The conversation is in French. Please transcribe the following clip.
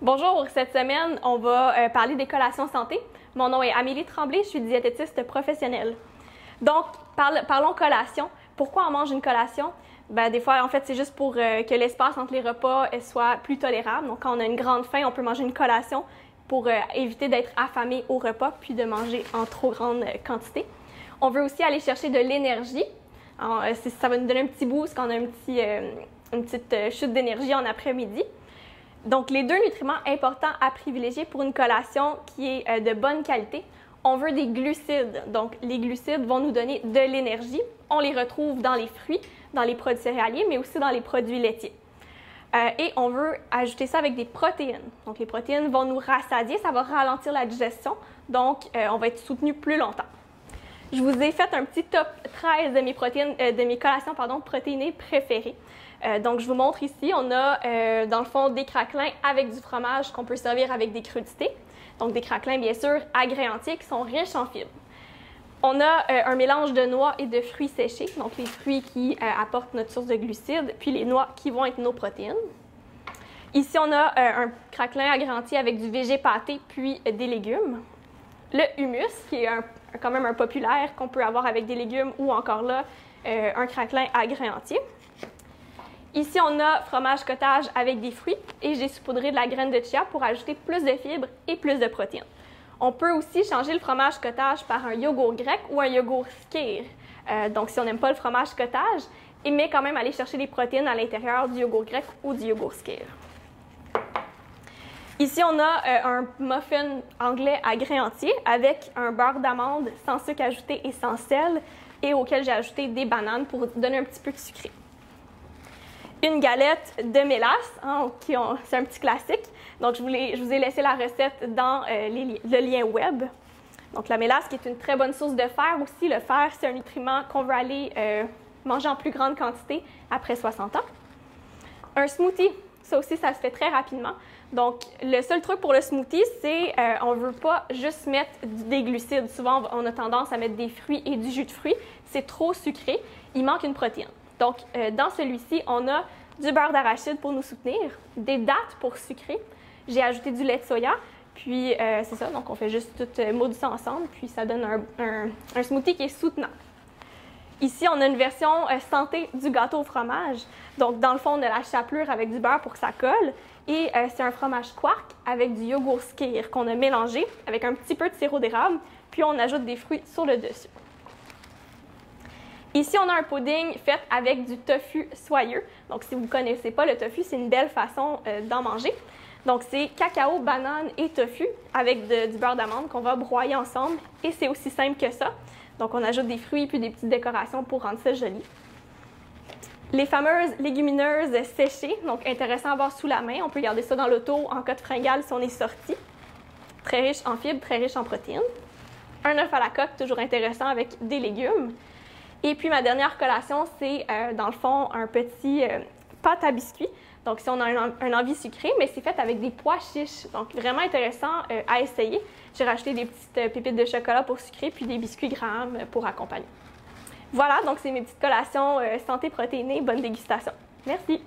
Bonjour, cette semaine, on va parler des collations santé. Mon nom est Amélie Tremblay, je suis diététiste professionnelle. Donc, parlons collation. Pourquoi on mange une collation? Des fois, en fait, c'est juste pour que l'espace entre les repas soit plus tolérable. Donc, quand on a une grande faim, on peut manger une collation pour éviter d'être affamé au repas puis de manger en trop grande quantité. On veut aussi aller chercher de l'énergie. Ça va nous donner un petit boost quand on a une petite chute d'énergie en après-midi. Donc, les deux nutriments importants à privilégier pour une collation qui est de bonne qualité, on veut des glucides. Donc, les glucides vont nous donner de l'énergie. On les retrouve dans les fruits, dans les produits céréaliers, mais aussi dans les produits laitiers. Et on veut ajouter ça avec des protéines. Donc, les protéines vont nous rassasier, ça va ralentir la digestion. Donc, on va être soutenu plus longtemps. Je vous ai fait un petit top 13 de mes collations protéinées préférées. Donc, je vous montre ici, on a dans le fond des craquelins avec du fromage qu'on peut servir avec des crudités. Donc, des craquelins, bien sûr, agréantiers qui sont riches en fibres. On a un mélange de noix et de fruits séchés, donc les fruits qui apportent notre source de glucides, puis les noix qui vont être nos protéines. Ici, on a un craquelin agréanti avec du végé pâté, puis des légumes. Le hummus, qui est quand même un populaire qu'on peut avoir avec des légumes ou encore là, un craquelin agréantier. Ici, on a fromage cottage avec des fruits et j'ai saupoudré de la graine de chia pour ajouter plus de fibres et plus de protéines. On peut aussi changer le fromage cottage par un yogourt grec ou un yogourt skyr. Donc, si on n'aime pas le fromage cottage, mais quand même aller chercher des protéines à l'intérieur du yogourt grec ou du yogourt skyr. Ici, on a un muffin anglais agréantier avec un beurre d'amande sans sucre ajouté et sans sel et auquel j'ai ajouté des bananes pour donner un petit peu de sucré. Une galette de mélasse, c'est un petit classique. Donc, je vous ai laissé la recette dans le lien web. Donc, la mélasse qui est une très bonne source de fer aussi. Le fer, c'est un nutriment qu'on veut aller manger en plus grande quantité après 60 ans. Un smoothie, ça aussi, ça se fait très rapidement. Donc, le seul truc pour le smoothie, c'est on ne veut pas juste mettre des glucides. Souvent, on a tendance à mettre des fruits et du jus de fruits. C'est trop sucré. Il manque une protéine. Donc, dans celui-ci, on a du beurre d'arachide pour nous soutenir, des dattes pour sucrer. J'ai ajouté du lait de soya, puis c'est ça. Donc, on fait juste tout moudre ça ensemble, puis ça donne un smoothie qui est soutenant. Ici, on a une version santé du gâteau au fromage. Donc, dans le fond, on a la chapelure avec du beurre pour que ça colle. Et c'est un fromage quark avec du yogourt skyr qu'on a mélangé avec un petit peu de sirop d'érable, puis on ajoute des fruits sur le dessus. Ici, on a un pudding fait avec du tofu soyeux. Donc, si vous ne connaissez pas le tofu, c'est une belle façon d'en manger. Donc, c'est cacao, banane et tofu avec du beurre d'amande qu'on va broyer ensemble. Et c'est aussi simple que ça. Donc, on ajoute des fruits puis des petites décorations pour rendre ça joli. Les fameuses légumineuses séchées, donc intéressant à avoir sous la main. On peut garder ça dans l'auto en cas de fringale si on est sorti. Très riche en fibres, très riche en protéines. Un œuf à la coque, toujours intéressant avec des légumes. Et puis, ma dernière collation, c'est dans le fond un petit pâte à biscuits. Donc, si on a un envie sucré, mais c'est fait avec des pois chiches. Donc, vraiment intéressant à essayer. J'ai rajouté des petites pépites de chocolat pour sucrer, puis des biscuits Graham pour accompagner. Voilà, donc c'est mes petites collations santé protéinée. Bonne dégustation. Merci!